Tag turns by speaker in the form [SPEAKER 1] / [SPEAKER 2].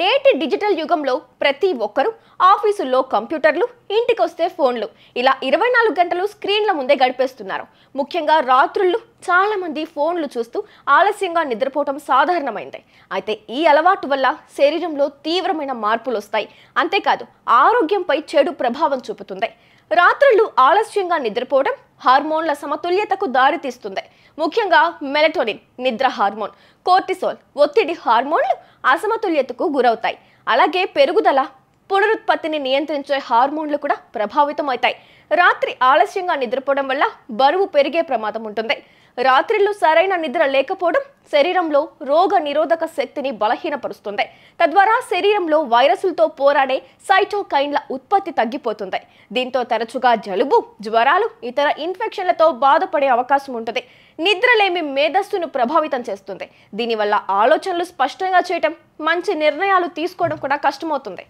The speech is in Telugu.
[SPEAKER 1] నేటి డిజిటల్ యుగంలో ప్రతి ఒక్కరూ ఆఫీసుల్లో కంప్యూటర్లు, ఇంటికొస్తే ఫోన్లు ఇలా 24 గంటలు స్క్రీన్ల ముందే గడిపేస్తున్నారు. ముఖ్యంగా రాత్రుళ్ళు చాలా మంది ఫోన్లు చూస్తూ ఆలస్యంగా నిద్రపోవడం సాధారణమైంది. అయితే ఈ అలవాటు వల్ల శరీరంలో తీవ్రమైన మార్పులు వస్తాయి. అంతేకాదు ఆరోగ్యంపై చెడు ప్రభావం చూపుతుంది. రాత్రుళ్ళు ఆలస్యంగా నిద్రపోవడం హార్మోన్ల సమతుల్యతకు దారితీస్తుంది. ముఖ్యంగా మెలటోనిన్ నిద్ర హార్మోన్, కోర్టిసోల్ ఒత్తిడి హార్మోన్లు అసమతుల్యతకు గురవుతాయి. అలాగే పెరుగుదల, పునరుత్పత్తిని నియంత్రించే హార్మోన్లు కూడా ప్రభావితం అవుతాయి. రాత్రి ఆలస్యంగా నిద్రపోవడం వల్ల బరువు పెరిగే ప్రమాదం ఉంటుంది. రాత్రిళ్ళు సరైన నిద్ర లేకపోవడం శరీరంలో రోగ నిరోధక శక్తిని బలహీనపరుస్తుంది. తద్వారా శరీరంలో వైరస్లతో పోరాడే సైటోకైన్ల ఉత్పత్తి తగ్గిపోతుంది. దీంతో తరచుగా జలుబు, జ్వరాలు, ఇతర ఇన్ఫెక్షన్లతో బాధపడే అవకాశం ఉంటుంది. నిద్రలేమి మేధస్సును ప్రభావితం చేస్తుంది. దీనివల్ల ఆలోచనలు స్పష్టంగా చేయటం, మంచి నిర్ణయాలు తీసుకోవడం కూడా కష్టమవుతుంది.